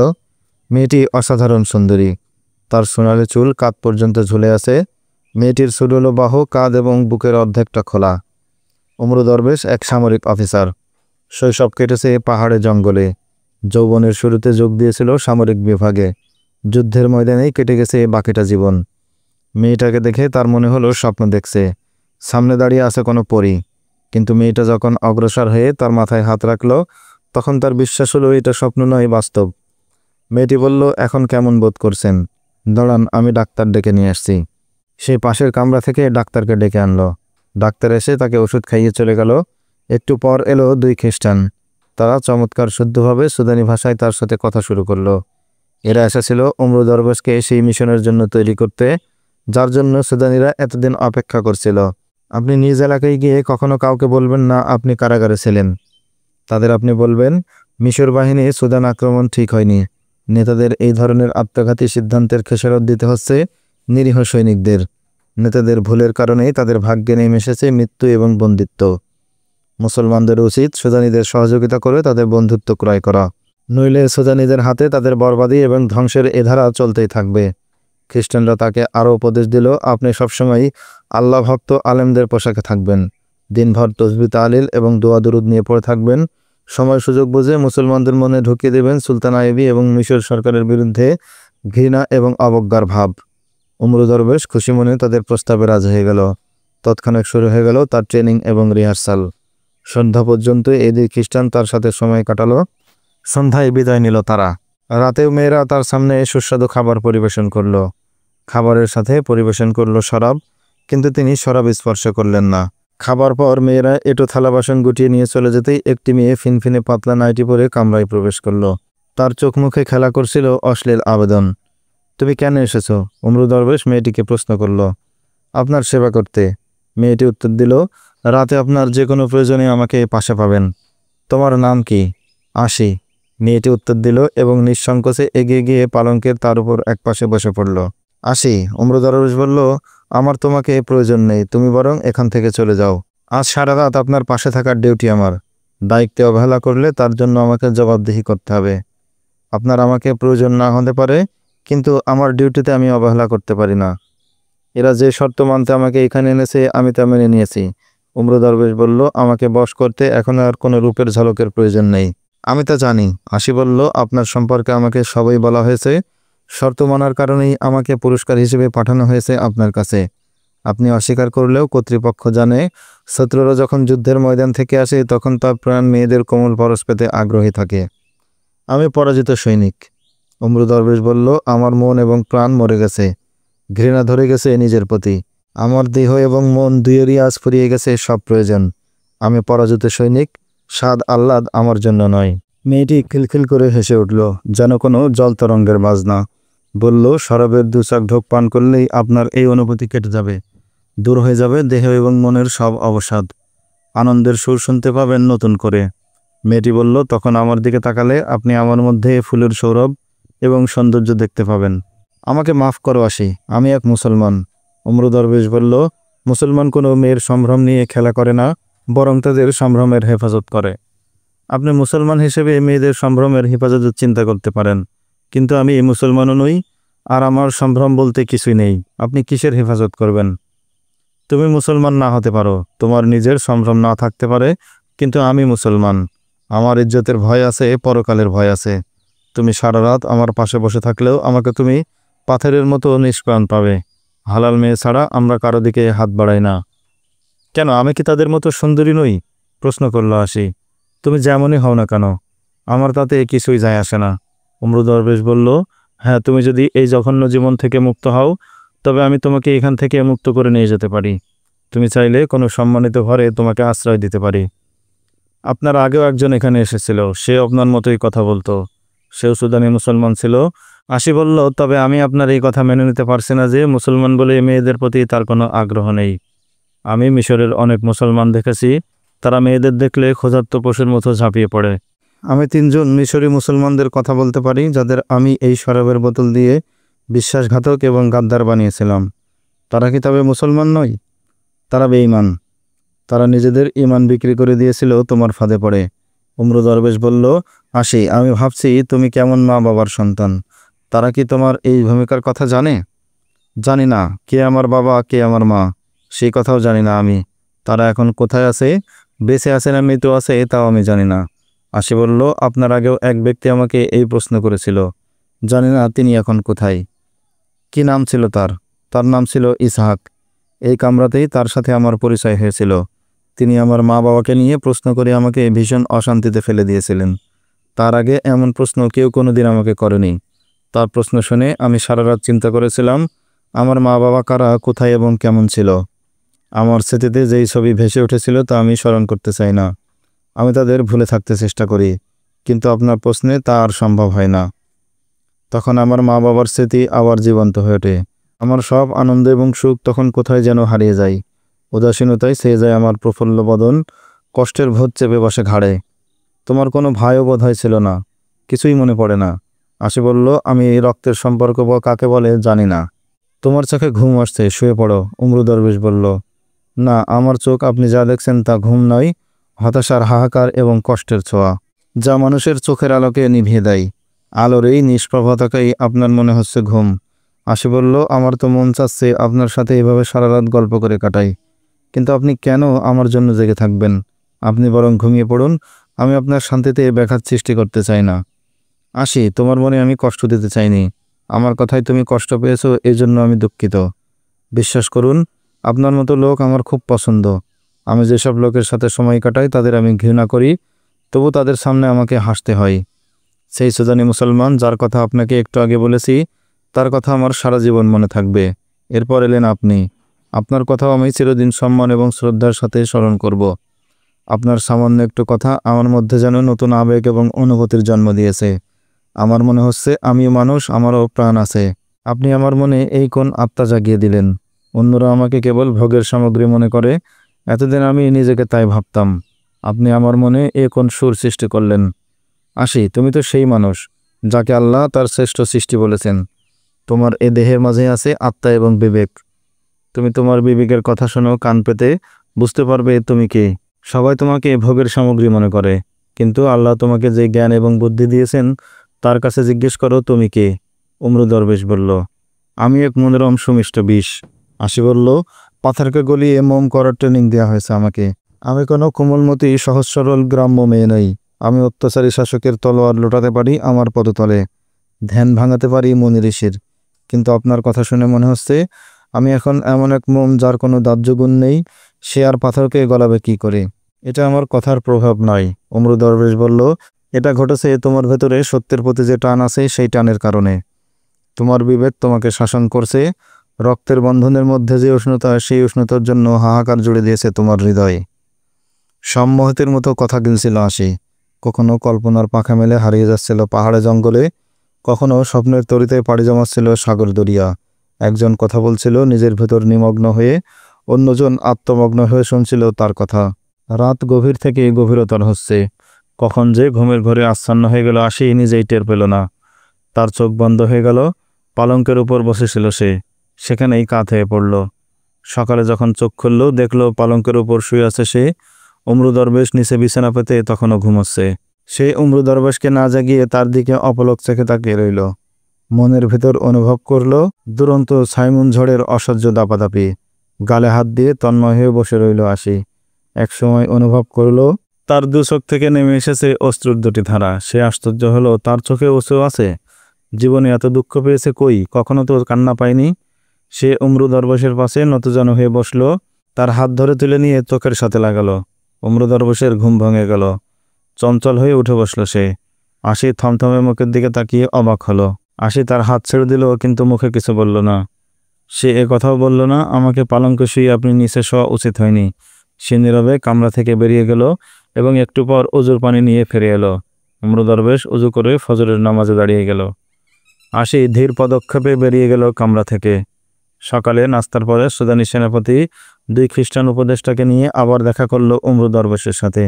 মেয়েটি অসাধারণ সুন্দরী। তার সোনালি চুল কাঁধ পর্যন্ত ঝুলে আছে। মেয়েটির সুডলো বাহু, কাঁধ এবং বুকের অর্ধেকটা খোলা। উমরু দরবেশ এক সামরিক অফিসার। শৈশব কেটেছে পাহাড়ে জঙ্গলে। যৌবনের শুরুতে যোগ দিয়েছিল সামরিক বিভাগে। যুদ্ধের ময়দানেই কেটে গেছে বাকিটা জীবন। মেয়েটাকে দেখে তার মনে হলো স্বপ্ন দেখছে, সামনে দাঁড়িয়ে আছে কোনো পরী। কিন্তু মেয়েটা যখন অগ্রসর হয়ে তার মাথায় হাত রাখল, তখন তার বিশ্বাস হলো এটা স্বপ্ন নয়, বাস্তব। মেয়েটি বলল, এখন কেমন বোধ করছেন? দাঁড়ান, আমি ডাক্তার ডেকে নিয়ে আসছি। সে পাশের কামরা থেকে ডাক্তারকে ডেকে আনলো। ডাক্তার এসে তাকে ওষুধ খাইয়ে চলে গেল। একটু পর এলো দুই খ্রিস্টান। তারা চমৎকার শুদ্ধভাবে সুদানি ভাষায় তার সাথে কথা শুরু করলো। এরা এসেছিল উমরু দরবেশকে সেই মিশনের জন্য তৈরি করতে, যার জন্য সুদানিরা এতদিন অপেক্ষা করছিল। আপনি নিজ এলাকায় গিয়ে কখনো কাউকে বলবেন না আপনি কারাগারে ছিলেন। তাদের আপনি বলবেন, মিশর বাহিনী সুদান আক্রমণ ঠিক হয়নি। নেতাদের এই ধরনের আত্মঘাতী সিদ্ধান্তের খেসারত দিতে হচ্ছে নিরীহ সৈনিকদের। নেতাদের ভুলের কারণেই তাদের ভাগ্যে নেমে এসেছে মৃত্যু এবং বন্দিত্ব। মুসলমানদের উচিত সুদানিদের সহযোগিতা করে তাদের বন্ধুত্ব ক্রয় করা, নইলে সুদানিদের হাতে তাদের বরবাদি এবং ধ্বংসের এ ধারা চলতেই থাকবে। খ্রিস্টানরা তাকে আরও উপদেশ দিল, আপনি সবসময় আল্লাহ ভক্ত আলেমদের পোশাকে থাকবেন। দিনভর তসবিহ তাহলিল এবং দোয়া দুরুদ নিয়ে পড়ে থাকবেন। সময় সুযোগ বুঝে মুসলমানদের মনে ঢুকিয়ে দেবেন সুলতান আইয়ুবী এবং মিশর সরকারের বিরুদ্ধে ঘৃণা এবং অবজ্ঞার ভাব। উমরু দরবেশ খুশি মনে তাদের প্রস্তাবে রাজি হয়ে গেল। তৎক্ষণাৎ শুরু হয়ে গেল তার ট্রেনিং এবং রিহার্সাল। সন্ধ্যা পর্যন্ত এই দুই খ্রিস্টান তার সাথে সময় কাটালো। সন্ধ্যায় বিদায় নিল তারা। রাতেও মেয়েরা তার সামনে সুস্বাদু খাবার পরিবেশন করল। খাবারের সাথে পরিবেশন করল শরাব, কিন্তু তিনি শরাব স্পর্শ করলেন না। খাবার পর মেয়েরা এঁটো থালা বাসন গুটিয়ে নিয়ে চলে যেতেই একটি মেয়ে ফিনফিনে পাতলা নাইটি পরে কামরায় প্রবেশ করল। তার চোখ মুখে খেলা করছিল অশ্লীল আবেদন। তুমি কেন এসেছো? উমরু দরবেশ মেয়েটিকে প্রশ্ন করল। আপনার সেবা করতে। মেয়েটি উত্তর দিল, রাতে আপনার যে কোনো প্রয়োজনে আমাকে পাশে পাবেন। তোমার নাম কি? আশি। মেয়েটি উত্তর দিল এবং নিঃসংকোচে এগিয়ে গিয়ে পালঙ্কের তার উপর একপাশে বসে পড়ল। আশি। উমরু দরবেশ বলল, আমার তোমাকে প্রয়োজন নেই, তুমি বরং এখান থেকে চলে যাও। আজ সারা রাত আপনার পাশে থাকার ডিউটি আমার। দায়িত্বে অবহেলা করলে তার জন্য আমাকে জবাবদিহি করতে হবে। আপনার আমাকে প্রয়োজন না হতে পারে, কিন্তু আমার ডিউটিতে আমি অবহেলা করতে পারি না। এরা যে শর্ত মানতে আমাকে এখানে এনেছে আমি তা মেনে নিয়েছি। উমরু দরবেশ বলল, আমাকে বশ করতে এখন আর কোনো রূপের ঝলকের প্রয়োজন নেই। আমি তা জানি। আশি বলল, আপনার সম্পর্কে আমাকে সবই বলা হয়েছে। শর্ত মানার কারণেই আমাকে পুরস্কার হিসেবে পাঠানো হয়েছে আপনার কাছে। আপনি অস্বীকার করলেও কর্তৃপক্ষ জানে, শত্রুরা যখন যুদ্ধের ময়দান থেকে আসে তখন তার প্রাণ মেয়েদের কোমল পরশ পেতে আগ্রহী থাকে। আমি পরাজিত সৈনিক। উমরু দরবেশ বলল, আমার মন এবং প্রাণ মরে গেছে। ঘৃণা ধরে গেছে নিজের প্রতি। আমার দেহ এবং মন দুইয়েরই আজ ফুরিয়ে গেছে সব প্রয়োজন। আমি পরাজিত সৈনিক, স্বাদ আহ্লাদ আমার জন্য নয়। মেয়েটি খিলখিল করে হেসে উঠল, যেন কোনো জল তরঙ্গের বাজনা। বলল, শরাবের দুচাক ঢোক পান করলেই আপনার এই অনুভূতি কেটে যাবে। দূর হয়ে যাবে দেহ এবং মনের সব অবসাদ। আনন্দের সুর শুনতে পাবেন নতুন করে। মেয়েটি বলল, তখন আমার দিকে তাকালে আপনি আমার মধ্যে ফুলের সৌরভ এবং সৌন্দর্য দেখতে পাবেন। আমাকে মাফ করো আশি, আমি এক মুসলমান। উমরু দরবেশ বলল, মুসলমান কোনো মেয়ের সম্ভ্রম নিয়ে খেলা করে না, বরং তাদের সম্ভ্রমের হেফাজত করে। আপনি মুসলমান হিসেবে মেয়েদের সম্ভ্রমের হেফাজতের চিন্তা করতে পারেন, কিন্তু আমি এই মুসলমানও নই, আর আমার সম্ভ্রম বলতে কিছুই নেই। আপনি কিসের হেফাজত করবেন? তুমি মুসলমান না হতে পারো, তোমার নিজের সম্ভ্রম না থাকতে পারে, কিন্তু আমি মুসলমান। আমার ইজ্জতের ভয় আছে, পরকালের ভয় আছে। তুমি সারা রাত আমার পাশে বসে থাকলেও আমাকে তুমি পাথরের মতো নিষ্প্রাণ পাবে। হালাল মেয়ে ছাড়া আমরা কারো দিকে হাত বাড়াই না। কেন, আমি কি তাদের মতো সুন্দরী নই? প্রশ্ন করল আশি। তুমি যেমনই হও না কেন, আমার তাতে কিছুই যায় আসে না। উমরু দরবেশ বলল, হ্যাঁ, তুমি যদি এই জঘন্য জীবন থেকে মুক্ত হও তবে আমি তোমাকে এখান থেকে মুক্ত করে নিয়ে যেতে পারি। তুমি চাইলে কোনো সম্মানিত ঘরে তোমাকে আশ্রয় দিতে পারি। আপনার আগেও একজন এখানে এসেছিল, সে আপনার মতোই কথা বলতো। সেও সুদানি মুসলমান ছিল। আশি বলল, তবে আমি আপনার এই কথা মেনে নিতে পারছি না যে মুসলমান বলে মেয়েদের প্রতি তার কোনো আগ্রহ নেই। আমি মিশরের অনেক মুসলমান দেখেছি, তারা মেয়েদের দেখলে ক্ষুধার্ত পশুর মতো ঝাঁপিয়ে পড়ে। আমি 3জন মিশরি মুসলমানদের কথা বলতে পারি যাদের আমি এই শরাবের বোতল দিয়ে বিশ্বাসঘাতক এবং গাদ্দার বানিয়েছিলাম। তারা কি তবে মুসলমান নয়? তারা বেঈমান। তারা নিজেদের ঈমান বিক্রি করে দিয়েছিল তোমার ফাঁদে পড়ে। উমরু দরবেশ বলল, আশি, আমি ভাবছি তুমি কেমন মা বাবার সন্তান। তারা কি তোমার এই ভূমিকার কথা জানে? জানি না, কে আমার বাবা কে আমার মা সেই কথাও জানি না আমি। তারা এখন কোথায় আছে, বেঁচে আছে না মৃত আছে তাও আমি জানি না। আশি বলল, আপনার আগেও এক ব্যক্তি আমাকে এই প্রশ্ন করেছিল, জানি না তিনি এখন কোথায়। কি নাম ছিল তার? তার নাম ছিল ইসহাক। এই কামরাতেই তার সাথে আমার পরিচয় হয়েছিল। তিনি আমার মা বাবাকে নিয়ে প্রশ্ন করে আমাকে ভীষণ অশান্তিতে ফেলে দিয়েছিলেন। তার আগে এমন প্রশ্ন কেউ কোনোদিন আমাকে করেনি। তার প্রশ্ন শুনে আমি সারা রাত চিন্তা করেছিলাম আমার মা বাবা কারা, কোথায় এবং কেমন ছিল। আমার স্মৃতিতে যেই ছবি ভেসে উঠেছিল তা আমি স্মরণ করতে চাই না। আমি তাদের ভুলে থাকতে চেষ্টা করি, কিন্তু আপনার প্রশ্নে তা আর সম্ভব হয় না। তখন আমার মা বাবার স্মৃতি আবার জীবন্ত হয়ে ওঠে। আমার সব আনন্দ এবং সুখ তখন কোথায় যেন হারিয়ে যায়। উদাসীনতায় ছেয়ে যায় আমার প্রফুল্ল বদন, কষ্টের ভোজ চেপে বসে ঘাড়ে। তোমার কোনো ভাইও বোধহয় ছিল না? কিছুই মনে পড়ে না? আশি বলল, আমি এই রক্তের সম্পর্ক কাকে বলে জানি না। তোমার চোখে ঘুম আসছে, শুয়ে পড়ো। উমরু দরবেশ বলল, না, আমার চোখ আপনি যা দেখছেন তা ঘুম নয়, হতাশার হাহাকার এবং কষ্টের ছোঁয়া, যা মানুষের চোখের আলোকে নিভিয়ে দেয়। আলোর এই নিষ্প্রভতাকেই আপনার মনে হচ্ছে ঘুম। আশি বলল, আমার তো মন চাচ্ছে আপনার সাথে এভাবে সারা রাত গল্প করে কাটাই, কিন্তু আপনি কেন আমার জন্য জেগে থাকবেন? আপনি বরং ঘুমিয়ে পড়ুন। আমি আপনার শান্তিতে ব্যাঘাত সৃষ্টি করতে চাই না। আশি, তোমার মনে আমি কষ্ট দিতে চাইনি। আমার কথায় তুমি কষ্ট পেয়েছো, এই জন্য আমি দুঃখিত। বিশ্বাস করুন, আপনার মতো লোক আমার খুব পছন্দ। আমি যেসব লোকের সাথে সময় কাটাই তাদের আমি ঘৃণা করি, তবু তাদের সামনে আমাকে হাসতে হয়। সেই সুদানি মুসলমান যার কথা আপনাকে একটু আগে বলেছি, তার কথা আমার সারা জীবন মনে থাকবে। এরপর এলেন আপনি। আপনার কথাও আমি চিরদিন সম্মান এবং শ্রদ্ধার সাথে স্মরণ করব। আপনার সামান্য একটু কথা আমার মধ্যে যেন নতুন আবেগ এবং অনুভূতির জন্ম দিয়েছে। আমার মনে হচ্ছে আমিও মানুষ, আমারও প্রাণ আছে। আপনি আমার মনে এই কোন আত্মা জাগিয়ে দিলেন। অন্যরা আমাকে কেবল ভোগের সামগ্রী মনে করে, এতদিন আমি নিজেকে তাই ভাবতাম। আপনি আমার মনে এ কোন সুর সৃষ্টি করলেন। আশি, তুমি তো সেই মানুষ যাকে আল্লাহ তার শ্রেষ্ঠ সৃষ্টি বলেছেন। তোমার এ দেহের মাঝে আছে আত্মা এবং বিবেক। তুমি তোমার বিবেকের কথা শোনো কান পেতে, বুঝতে পারবে তুমি কে। সবাই তোমাকে ভোগের সামগ্রী মনে করে, কিন্তু আল্লাহ তোমাকে যে জ্ঞান এবং বুদ্ধি দিয়েছেন তার কাছে জিজ্ঞেস করো তুমি কে। উমরু দরবেশ বলল, আমি এক মনোরম সুমিষ্ট বিষ। আশি বলল, পাথরকে গলিয়ে মোম করার ট্রেনিং দেওয়া হয়েছে আমাকে। আমি কোনো কোমলমতি সহজ সরল গ্রাম্য মেয়ে নই। আমি অত্যাচারী শাসকের তলোয়ার লোটাতে পারি আমার পদতলে, ধ্যান ভাঙাতে পারি মুনি ঋষির। কিন্তু আপনার কথা শুনে মনে হচ্ছে আমি এখন এমন এক মোম যার কোনো দাহ্য গুণ নেই, সে আর পাথরকে গলাবে কি করে। এটা আমার কথার প্রভাব নয়। উমরু দরবেশ বলল, এটা ঘটেছে তোমার ভেতরে সত্যের প্রতি যে টান আছে সেই টানের কারণে। তোমার বিবেক তোমাকে শাসন করছে। রক্তের বন্ধনের মধ্যে যে উষ্ণতা, সেই উষ্ণতার জন্য হাহাকার জুড়ে দিয়েছে তোমার হৃদয়ে। সম্মোহিতের মতো কথা গিলছিল আশি। কখনো কল্পনার পাখা মেলে হারিয়ে যাচ্ছিল পাহাড়ে জঙ্গলে, কখনো স্বপ্নের তরিতে পাড়ি জমাচ্ছিল সাগর দরিয়া। একজন কথা বলছিল নিজের ভেতর নিমগ্ন হয়ে, অন্যজন আত্মমগ্ন হয়ে শুনছিল তার কথা। রাত গভীর থেকে গভীরতর হচ্ছে। কখন যে ঘুমের ঘরে আচ্ছন্ন হয়ে গেল আশি নিজেই টের পেল না। তার চোখ বন্ধ হয়ে গেল। পালঙ্কের উপর বসেছিল সে, সেখানেই কাত হয়ে পড়ল। সকালে যখন চোখ খুলল দেখল পালঙ্কের উপর শুয়ে আছে সে। উমরু দরবেশ নিচে বিছানা পেতে তখনও ঘুমোচ্ছে। সে উমরু দরবেশকে না জাগিয়ে তার দিকে অপলক চোখে তাকিয়ে রইল। মনের ভেতর অনুভব করল দুরন্ত সাইমুন ঝড়ের অসহ্য দাপাদাপি। গালে হাত দিয়ে তন্ময় হয়ে বসে রইল আশি। একসময় অনুভব করল তার দু চোখ থেকে নেমে এসেছে অশ্রুর দুটি ধারা। সে আশ্চর্য হলো, তার চোখে অশ্রু আছে। জীবনে এত দুঃখ পেয়েছে কই, কখনো তো কান্না পায়নি। সে উমরু দরবেশের পাশে নতজানু হয়ে বসল, তার হাত ধরে তুলে নিয়ে চোখের সাথে লাগালো। উমরু দরবেশের ঘুম ভেঙে গেল। চঞ্চল হয়ে উঠে বসল সে। আশি থমথমে মুখের দিকে তাকিয়ে অবাক হলো। আশি তার হাত ছেড়ে দিল, কিন্তু মুখে কিছু বলল না। সে কথাও বলল না, আমাকে পালঙ্কে শুয়ে আপনি নিচে শোয়া উচিত হয়নি। সে নীরবে কামরা থেকে বেরিয়ে গেল এবং একটু পর অজুর পানি নিয়ে ফিরে এলো। উমর দরবেশ অজু করে ফজরের নামাজে দাঁড়িয়ে গেল। আশি ধীর পদক্ষেপে বেরিয়ে গেল কামরা থেকে। সকালে নাস্তার পরে সুদানি সেনাপতি 2 খ্রিস্টান উপদেষ্টাকে নিয়ে আবার দেখা করল উমর দরবেশের সাথে।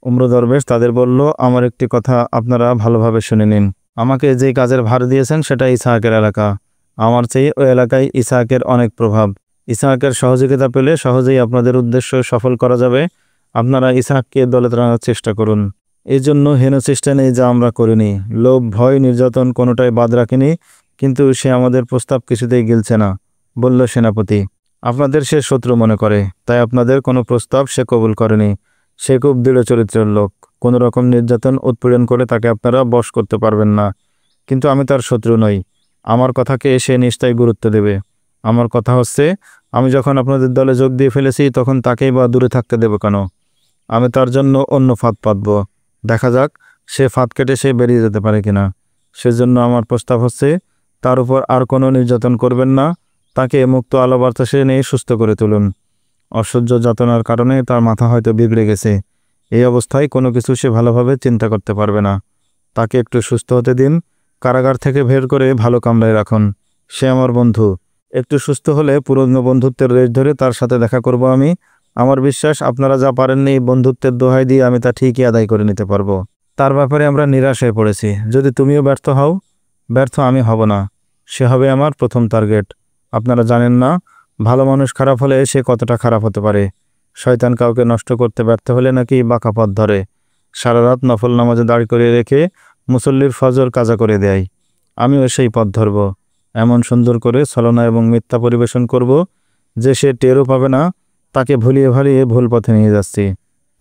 উমর দরবেশ তাদের বলল, আমার একটি কথা আপনারা ভালোভাবে শুনে নিন। আমাকে যে কাজের ভার দিয়েছেন সেটা ইসহাকের এলাকা। আমার চেয়ে ওই এলাকায় ইসহাকের অনেক প্রভাব। ইসহাকের সহযোগিতা পেলে সহজেই আপনাদের উদ্দেশ্য সফল করা যাবে। আপনারা ইসহাককে দলে টানার চেষ্টা করুন। এই জন্য হেন চেষ্টা নেই যা আমরা করিনি। লোভ, ভয়, নির্যাতন কোনোটাই বাদ রাখিনি, কিন্তু সে আমাদের প্রস্তাব কিছুতেই গিলছে না, বলল সেনাপতি। আপনাদের সে শত্রু মনে করে, তাই আপনাদের কোনো প্রস্তাব সে কবুল করেনি। সে খুব দৃঢ় চরিত্রের লোক। কোনো রকম নির্যাতন উৎপীড়ন করে তাকে আপনারা বশ করতে পারবেন না। কিন্তু আমি তার শত্রু নই। আমার কথাকে সে নিশ্চয়ই গুরুত্ব দেবে। আমার কথা হচ্ছে, আমি যখন আপনাদের দলে যোগ দিয়ে ফেলেছি তখন তাকেই বা দূরে থাকতে দেব কেন? আমি তার জন্য অন্য ফাঁদ পাতব। দেখা যাক সে ফাঁদ কেটে সে বেরিয়ে যেতে পারে কিনা। সেজন্য আমার প্রস্তাব হচ্ছে, তার উপর আর কোনো নির্যাতন করবেন না। তাকে মুক্ত আলো বাতাসে নিয়ে সুস্থ করে তুলুন। অসহ্য যাতনার কারণে তার মাথা হয়তো বিগড়ে গেছে। এই অবস্থায় কোনো কিছু সে ভালোভাবে চিন্তা করতে পারবে না। তাকে একটু সুস্থ হতে দিন। কারাগার থেকে বের করে ভালো কামরায় রাখুন। সে আমার বন্ধু। একটু সুস্থ হলে পুরনো বন্ধুত্বের রেশ ধরে তার সাথে দেখা করব আমি। আমার বিশ্বাস আপনারা যা পারেননি বন্ধুত্বের দোহাই দিয়ে আমি তা ঠিকই আদায় করে নিতে পারবো। তার ব্যাপারে আমরা নিরাশ হয়ে পড়েছি। যদি তুমিও ব্যর্থ হও, ব্যর্থ আমি হব না। সে হবে আমার প্রথম টার্গেট। আপনারা জানেন না, ভালো মানুষ খারাপ হলে সে কতটা খারাপ হতে পারে। শয়তান কাউকে নষ্ট করতে ব্যর্থ হলে নাকি বাঁকা পথ ধরে। সারা রাত নফল নামাজে দাঁড় করিয়ে রেখে মুসল্লির ফজর কাজা করে দেয়। আমিও সেই পথ ধরব। এমন সুন্দর করে ছলনা এবং মিথ্যা পরিবেশন করব যে সে টেরও পাবে না তাকে ভুলিয়ে ভালিয়ে ভুল পথে নিয়ে যাচ্ছি।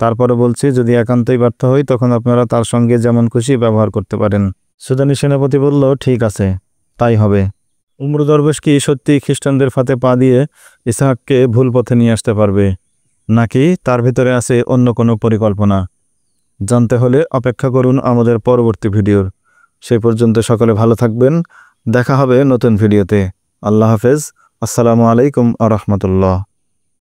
তারপরে বলছি, যদি একান্তই ব্যর্থ হই তখন আপনারা তার সঙ্গে যেমন খুশি ব্যবহার করতে পারেন। সুদানি সেনাপতি বলল, ঠিক আছে, তাই হবে। উমর দরবেশ কি সত্যি খ্রিস্টানদের ফাঁদে পা দিয়ে ইসহাককে ভুল পথে নিয়ে আসতে পারবে, নাকি তার ভিতরে আছে অন্য কোনো পরিকল্পনা? জানতে হলে অপেক্ষা করুন আমাদের পরবর্তী ভিডিওর। সেই পর্যন্ত সকলে ভালো থাকবেন। দেখা হবে নতুন ভিডিওতে। আল্লাহ হাফেজ। আসসালামু আলাইকুম আ রহমতুল্লাহ।